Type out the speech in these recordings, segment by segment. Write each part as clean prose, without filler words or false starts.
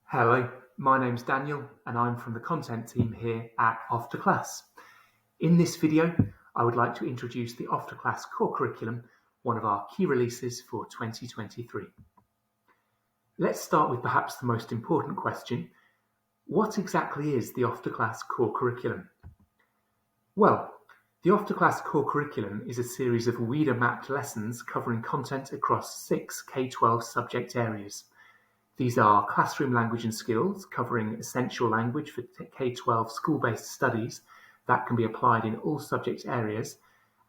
Hello, my name's Daniel and I'm from the content team here at Off2Class. In this video, I would like to introduce the Off2Class Core Curriculum, one of our key releases for 2023. Let's start with perhaps the most important question. What exactly is the Off2Class Core Curriculum? Well, the Off2Class Core Curriculum is a series of reader-mapped lessons covering content across 6 K-12 subject areas. These are classroom language and skills, covering essential language for K-12 school-based studies that can be applied in all subject areas,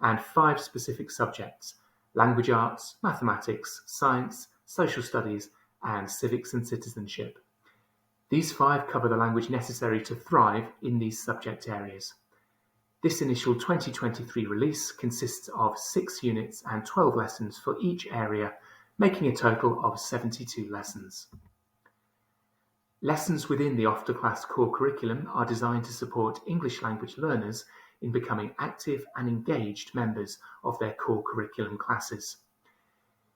and 5 specific subjects: language arts, mathematics, science, social studies, and civics and citizenship. These 5 cover the language necessary to thrive in these subject areas. This initial 2023 release consists of 6 units and 12 lessons for each area, making a total of 72 lessons. Lessons within the Off2Class Core Curriculum are designed to support English language learners in becoming active and engaged members of their core curriculum classes.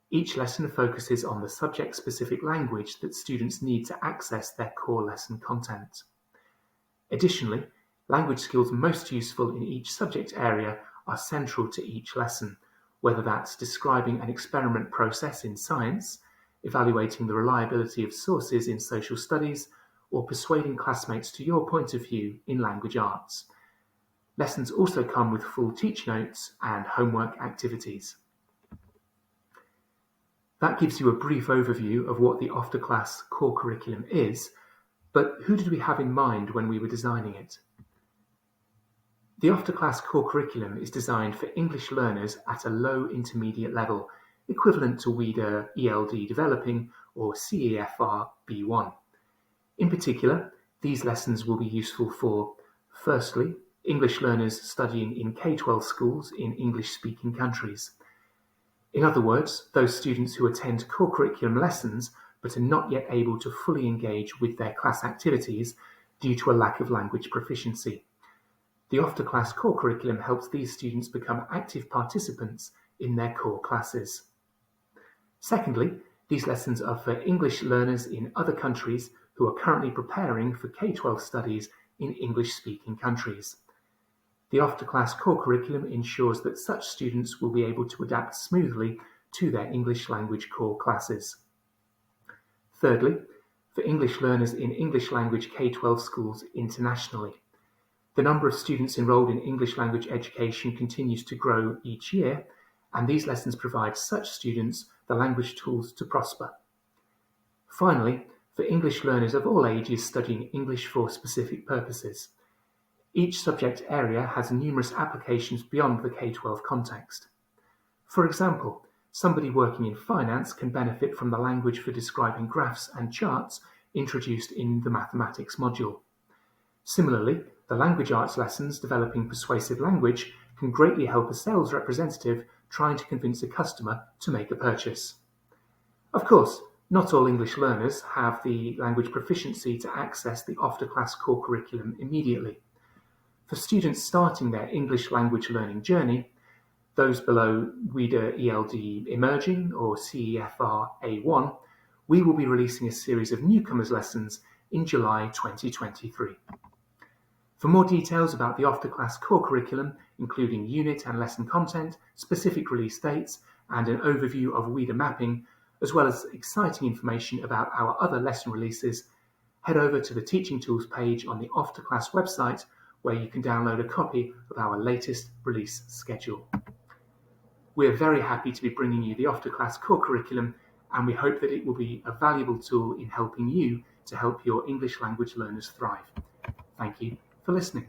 Each lesson focuses on the subject-specific language that students need to access their core lesson content. Additionally, language skills most useful in each subject area are central to each lesson, whether that's describing an experiment process in science, evaluating the reliability of sources in social studies, or persuading classmates to your point of view in language arts. Lessons also come with full teach notes and homework activities. That gives you a brief overview of what the Off2Class Core Curriculum is, but who did we have in mind when we were designing it? The Off2Class Core Curriculum is designed for English learners at a low intermediate level, equivalent to WEDA ELD Developing or CEFR B1. In particular, these lessons will be useful for, firstly, English learners studying in K-12 schools in English-speaking countries. In other words, those students who attend core curriculum lessons but are not yet able to fully engage with their class activities due to a lack of language proficiency. The Off2Class Core Curriculum helps these students become active participants in their core classes. Secondly, these lessons are for English learners in other countries who are currently preparing for K-12 studies in English-speaking countries. The Off2Class Core Curriculum ensures that such students will be able to adapt smoothly to their English language core classes. Thirdly, for English learners in English language K-12 schools internationally. The number of students enrolled in English language education continues to grow each year, and these lessons provide such students the language tools to prosper. Finally, for English learners of all ages studying English for specific purposes. Each subject area has numerous applications beyond the K-12 context. For example, somebody working in finance can benefit from the language for describing graphs and charts introduced in the mathematics module. Similarly, the language arts lessons developing persuasive language can greatly help a sales representative trying to convince a customer to make a purchase. Of course, not all English learners have the language proficiency to access the Off2Class Core Curriculum immediately. For students starting their English language learning journey, those below WEDA ELD Emerging or CEFR A1, we will be releasing a series of newcomers lessons in July 2023. For more details about the Off2Class Core Curriculum, including unit and lesson content, specific release dates, and an overview of WEDA mapping, as well as exciting information about our other lesson releases, head over to the Teaching Tools page on the Off2Class website, where you can download a copy of our latest release schedule. We're very happy to be bringing you the Off2Class Core Curriculum, and we hope that it will be a valuable tool in helping you to help your English language learners thrive. Thank you for listening.